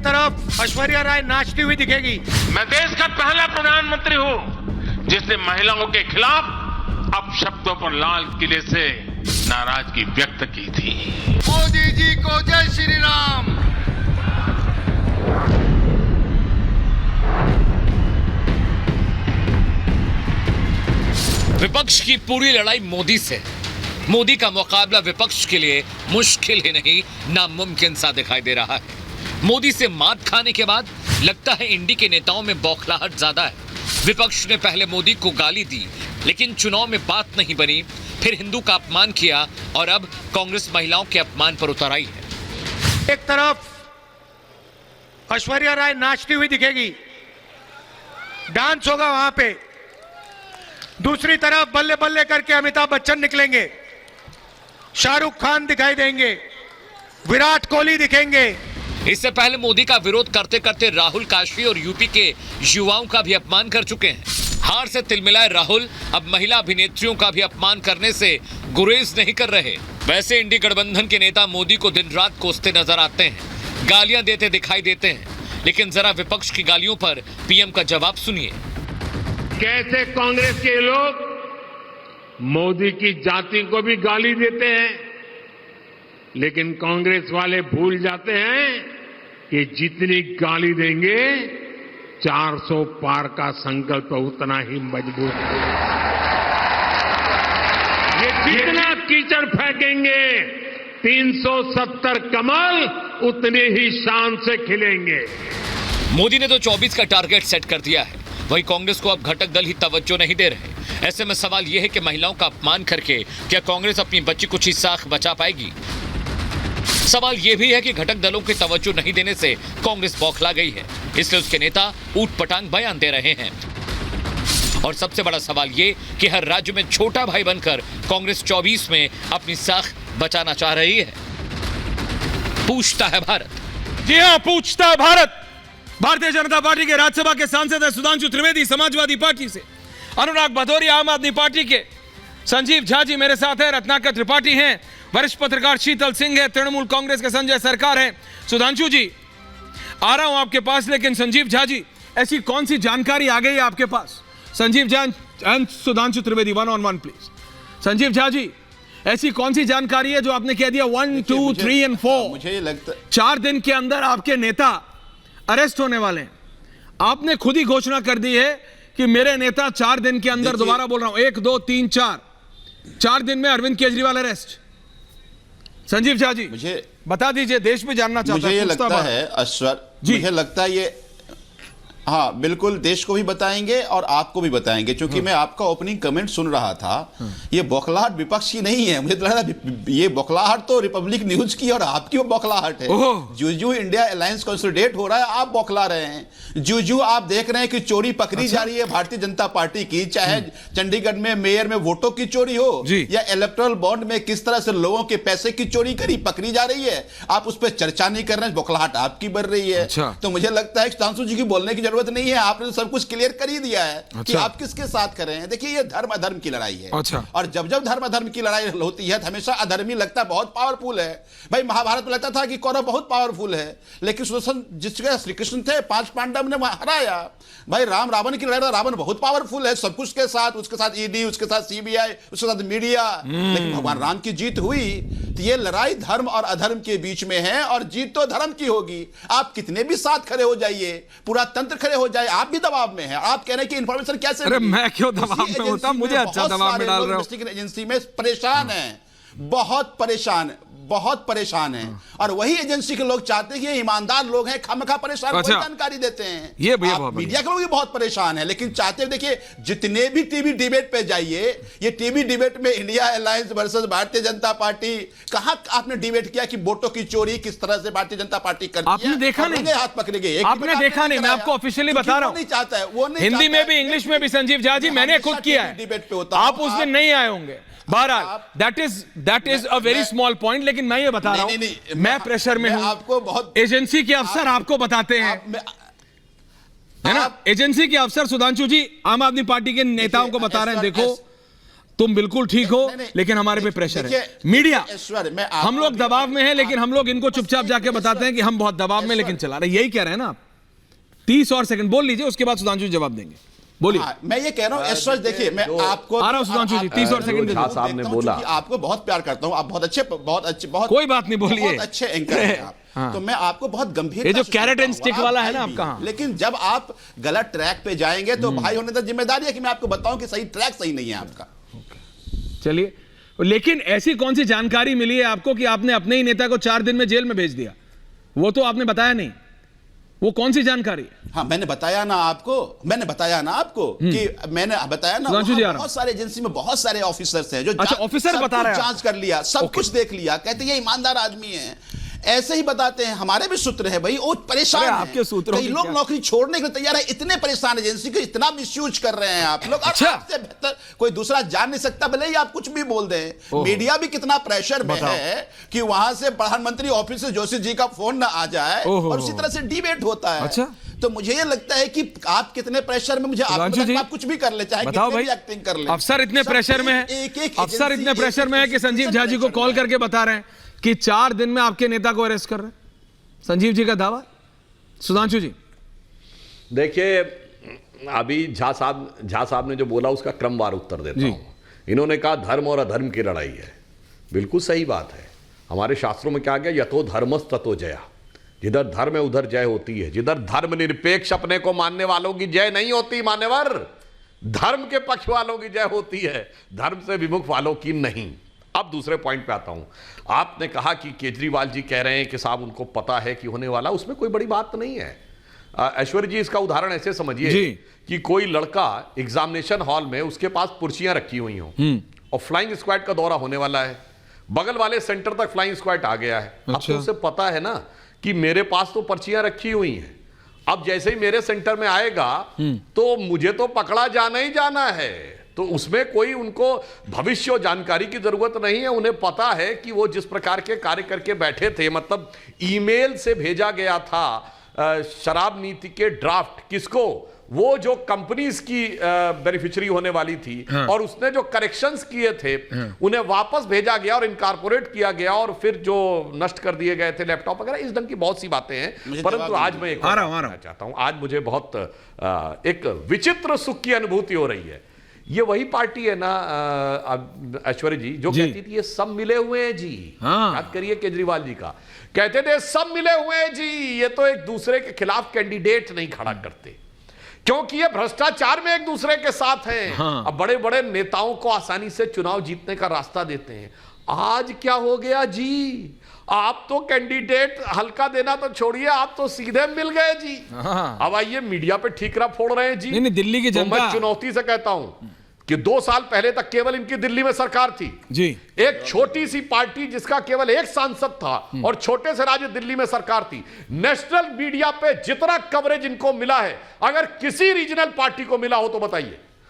तरफ ऐश्वर्या राय नाचती हुई दिखेगी। मैं देश का पहला प्रधानमंत्री हूं जिसने महिलाओं के खिलाफ अपशब्दों पर लाल किले से नाराजगी व्यक्त की थी। मोदी जी को जय श्री राम। विपक्ष की पूरी लड़ाई मोदी से। मोदी का मुकाबला विपक्ष के लिए मुश्किल ही नहीं, नामुमकिन सा दिखाई दे रहा है। मोदी से मात खाने के बाद लगता है इंडी के नेताओं में बौखलाहट ज्यादा है। विपक्ष ने पहले मोदी को गाली दी, लेकिन चुनाव में बात नहीं बनी, फिर हिंदू का अपमान किया और अब कांग्रेस महिलाओं के अपमान पर उतर आई है। एक तरफ ऐश्वर्या राय नाचती हुई दिखेगी, डांस होगा वहां पे, दूसरी तरफ बल्ले बल्ले करके अमिताभ बच्चन निकलेंगे, शाहरुख खान दिखाई देंगे, विराट कोहली दिखेंगे। इससे पहले मोदी का विरोध करते करते राहुल काशी और यूपी के युवाओं का भी अपमान कर चुके हैं। हार से तिलमिलाए राहुल अब महिला अभिनेत्रियों का भी अपमान करने से गुरेज नहीं कर रहे। वैसे इंडी गठबंधन के नेता मोदी को दिन रात कोसते नजर आते हैं, गालियां देते दिखाई देते हैं, लेकिन जरा विपक्ष की गालियों पर पीएम का जवाब सुनिए। कैसे कांग्रेस के लोग मोदी की जाति को भी गाली देते हैं, लेकिन कांग्रेस वाले भूल जाते हैं कि जितनी गाली देंगे 400 पार का संकल्प उतना ही मजबूत होगा। ये जितना कीचड़ फेंकेंगे 370 कमल उतने ही शान से खिलेंगे। मोदी ने तो 24 का टारगेट सेट कर दिया है, वही कांग्रेस को अब घटक दल ही तवज्जो नहीं दे रहे। ऐसे में सवाल यह है कि महिलाओं का अपमान करके क्या कांग्रेस अपनी बच्ची कुछ ही साख बचा पाएगी? सवाल यह भी है कि घटक दलों की तवज्जो नहीं देने से कांग्रेस बौखला गई है, इसलिए उसके नेता ऊटपटांग बयान दे रहे हैं। और सबसे बड़ा सवाल ये कि हर राज्य में छोटा भाई बनकर कांग्रेस 24 में अपनी साख बचाना चाह रही है। पूछता है भारत। जी हां, पूछता है भारत। भारतीय जनता पार्टी के राज्यसभा के सांसद है सुधांशु त्रिवेदी समाजवादी पार्टी से, अनुराग भदौरिया आम आदमी पार्टी के, संजीव झा जी मेरे साथ है, रत्नाकर त्रिपाठी हैं, वरिष्ठ पत्रकार शीतल सिंह है, तृणमूल कांग्रेस के संजय सरकार है। सुधांशु जी आ रहा हूं आपके पास, लेकिन संजीव झा जी ऐसी कौन सी जानकारी आ गई है आपके पास? Sanjeev Jha and Sudhanshu Trivedi 1-on-1 please. Sanjeev Jha ji, ऐसी कौन सी जानकारी है जो आपने कह दिया 1, 2, 3 एंड 4? मुझे लगता 4 दिन के अंदर आपके नेता अरेस्ट होने वाले हैं। आपने खुद ही घोषणा कर दी है कि मेरे नेता 4 दिन के अंदर, दोबारा बोल रहा हूं, 1, 2, 3, 4 दिन में अरविंद केजरीवाल अरेस्ट। संजीव झा जी मुझे बता दीजिए, देश में जानना चाहता मुझे है। ये लगता है मुझे लगता है ये, हाँ बिल्कुल, देश को भी बताएंगे और आपको भी बताएंगे, क्योंकि मैं आपका ओपनिंग कमेंट सुन रहा था। ये बौखलाहट विपक्ष की नहीं है, मुझे लग रहा है ये बौखलाहट तो रिपब्लिक न्यूज की और आपकी वो बौखलाहट है। जू इंडिया अलायंस कंसोलिडेट हो रहा है, आप बौखला रहे हैं। जू आप देख रहे हैं कि चोरी पकड़ी जा रही है भारतीय जनता पार्टी की, चाहे चंडीगढ़ में मेयर में वोटों की चोरी हो या इलेक्टोरल बॉन्ड में किस तरह से लोगों के पैसे की चोरी पकड़ी जा रही है, आप उस पर चर्चा नहीं कर रहे हैं, बौखलाहट आपकी बढ़ रही है। तो मुझे लगता है सुधांशु जी की बोलने की जरूरत नहीं है, आपने सब कुछ क्लियर कर ही दिया है कि आप किसके साथ कर रहे हैं। देखिए, ये धर्म अधर्म की लड़ाई है, और जब जब धर्म अधर्म की लड़ाई होती है तो हमेशा अधर्मी लगता है बहुत पावरफुल है। भाई महाभारत में लगता था कि कौरव बहुत पावरफुल है, लेकिन सुदर्शन जिसके श्री कृष्ण थे, 5 पांडव ने हराया। भाई राम रावण की लड़ाई, रावण बहुत पावरफुल है, सब कुछ के साथ, उसके साथ ईडी, उसके साथ सीबीआई, उसके साथ मीडिया, लेकिन भगवान राम की जीत हुई। तो ये लड़ाई धर्म और अधर्म के बीच में है, और जीत तो धर्म की होगी। आप कितने भी साथ खड़े हो जाइए, पूरा तंत्र खड़े हो जाए, आप भी दबाव में हैं। आप कह रहे हैं कि इंफॉर्मेशन कैसे? अरे मैं क्यों दबाव में होता, मुझे अच्छा दबाव में डाल रहे हो। इन्वेस्टिगेशन एजेंसी में परेशान है, बहुत परेशान है, और वही एजेंसी के लोग चाहते हैं कि ये ईमानदार लोग हैं, खामखा परेशान, कोई जानकारी देते हैं। ये मीडिया के लोग भी बहुत परेशान है, लेकिन चाहते हैं, देखिए जितने भी टीवी डिबेट पे जाइए, ये टीवी डिबेट में India alliance versus Bharatiya Janata party, कहां आपने डिबेट किया कि वोटों की चोरी किस तरह से भारतीय जनता पार्टी करती है? आपने देखा नहीं, हाथ पकड़े गए, आपने देखा नहीं, मैं आपको ऑफिशियली बता रहा हूं। नहीं चाहता है वो, हिंदी में भी इंग्लिश में भी संजीव झा जी, मैंने खुद किया है, डिबेट पे होता, आप उस दिन नहीं आए होंगे। बहरहाल that is a very small point, लेकिन मैं ये बता रहा हूं, मैं प्रेशर में हूं। आपको बहुत एजेंसी के अफसर आपको बताते हैं, है ना? एजेंसी के अफसर सुधांशु जी आम आदमी पार्टी के नेताओं को बता रहे हैं, देखो तुम बिल्कुल ठीक हो, नहीं, लेकिन हमारे पे प्रेशर है। देखिए, मीडिया, ईश्वर, मैं आपको हम लोग अभी- दबाव में हैं, लेकिन हम लोग इनको कुछ चुपचाप जाके बताते हैं कि हम बहुत दबाव में, लेकिन चला रहे। यही कह रहे हैं ना आप। 30 और सेकंड बोल लीजिए, उसके बाद सुधांशु जी जवाब देंगे। बोलिए। हाँ, मैं ये कह रहा हूँ ईश्वर, देखिए मैं आपको आ रहा हूं सुधांशु जी, 30 और सेकंड दे झा दो। साहब ने देखता हूं, बोला। क्योंकि आपको बहुत प्यार करता हूं, आप बहुत अच्छे कोई बात नहीं, बोलिए। बहुत अच्छे एंकर हैं आप। हाँ। तो मैं आपको बहुत गंभीर, ये जो कैरेट एंड स्टिक वाला है ना आपका, हाँ। लेकिन जब आप गलत ट्रैक पे जाएंगे तो भाई होने तक जिम्मेदारी है कि मैं आपको बताऊं कि सही ट्रैक सही नहीं है आपका। चलिए, लेकिन ऐसी कौन सी जानकारी मिली है आपको कि आपने अपने ही नेता को 4 दिन में जेल में भेज दिया? वो तो आपने बताया नहीं। वो कौन सी जानकारी है? हाँ, मैंने बताया ना आपको कि मैंने बताया ना, सुधांशु जी, आ रहा हूं। बहुत सारे एजेंसी में बहुत सारे ऑफिसर्स हैं जो अच्छा, ऑफिसर बता रहे हैं आप? जांच कर लिया, सब कुछ देख लिया, कहते ये ईमानदार आदमी है, ऐसे ही बताते हैं। हमारे भी सूत्र है भाई, वो परेशान अरे हैं। आपके सूत्रों कई की लोग क्या? नौकरी छोड़ने के लिए तैयार है, इतने परेशान एजेंसी को इतना मिसयूज कर रहे हैं आप लोग। और अच्छा। आपसे बेहतर कोई दूसरा जान नहीं सकता, भले ही आप कुछ भी बोल दें। मीडिया भी कितना प्रेशर में है कि वहां से प्रधानमंत्री ऑफिस से जोशी जी का फोन ना आ जाए और उसी तरह से डिबेट होता है। अच्छा। तो मुझे ये लगता है कि आप कितने प्रेशर में, मुझे आपको सुधांशु लगता है जी, आप कुछ भी कर ले, चाहे बताओ कितने भाई, भी एक्टिंग कर ले। अफसर इतने सब प्रेशर में है, एक अफसर एजेंसी, इतने प्रेशर में है कि संजीव झा जी को प्रेशर कॉल में है। करके बता रहे हैं कि 4 दिन में आपके नेता को अरेस्ट कर रहे हैं। संजीव जी का दावा। सुधांशु जी, देखिए, अभी झा साहब ने जो बोला उसका क्रमवार उत्तर देता हूं। इन्होंने कहा धर्म और अधर्म की लड़ाई है। बिल्कुल सही बात है। हमारे शास्त्रों में क्या गया, यतो धर्मस् ततो जया। जिधर धर्म है उधर जय होती है। जिधर धर्मनिरपेक्ष अपने को मानने वालों की जय नहीं होती मान्यवर, धर्म के पक्ष वालों की जय होती है, धर्म से विमुख वालों की नहीं। अब दूसरे पॉइंट पे आता हूं। आपने कहा कि केजरीवाल जी कह रहे हैं कि साहब उनको पता है कि होने वाला, उसमें कोई बड़ी बात नहीं है। ऐश्वर्य जी, इसका उदाहरण ऐसे समझिए कि कोई लड़का एग्जामिनेशन हॉल में, उसके पास पुर्चियां रखी हुई हों और फ्लाइंग स्क्वाड का दौरा होने वाला है, बगल वाले सेंटर तक फ्लाइंग स्क्वाड आ गया है। अब तो उसे पता है ना कि मेरे पास तो पर्चियां रखी हुई हैं, अब जैसे ही मेरे सेंटर में आएगा तो मुझे तो पकड़ा जाना ही जाना है। तो उसमें कोई उनको भविष्य जानकारी की जरूरत नहीं है। उन्हें पता है कि वो जिस प्रकार के कार्य करके बैठे थे, मतलब ईमेल से भेजा गया था शराब नीति के ड्राफ्ट, किसको, वो जो कंपनीज की बेनिफिशियरी होने वाली थी, और उसने जो करेक्शंस किए थे उन्हें वापस भेजा गया और इनकॉर्पोरेट किया गया और फिर जो नष्ट कर दिए गए थे लैपटॉप वगैरह, इस ढंग की बहुत सी बातें हैं। परंतु आज मैं एक और चाहता हूं, आज मुझे बहुत एक विचित्र सुख की अनुभूति हो रही है। ये वही पार्टी है ना ऐश्वर्य जी, जो कहती थी ये सब मिले हुए हैं जी। याद करिए केजरीवाल जी का, कहते थे सब मिले हुए हैं जी, ये तो एक दूसरे के खिलाफ कैंडिडेट नहीं खड़ा करते क्योंकि ये भ्रष्टाचार में एक दूसरे के साथ हैं। अब बड़े बड़े नेताओं को आसानी से चुनाव जीतने का रास्ता देते हैं। आज क्या हो गया जी, आप तो कैंडिडेट हल्का देना तो छोड़िए, आप तो सीधे मिल गए जी। अब आइए मीडिया पे ठीकरा फोड़ रहे हैं जी। नहीं, दिल्ली की जनता, मैं चुनौती से कहता हूं कि 2 साल पहले तक केवल इनकी दिल्ली में सरकार थी जी। एक छोटी सी पार्टी जिसका केवल एक सांसद था और छोटे से राज्य दिल्ली में सरकार थी। नेशनल मीडिया पे जितना कवरेज इनको मिला है, अगर किसी रीजनल पार्टी को मिला हो तो बताइए।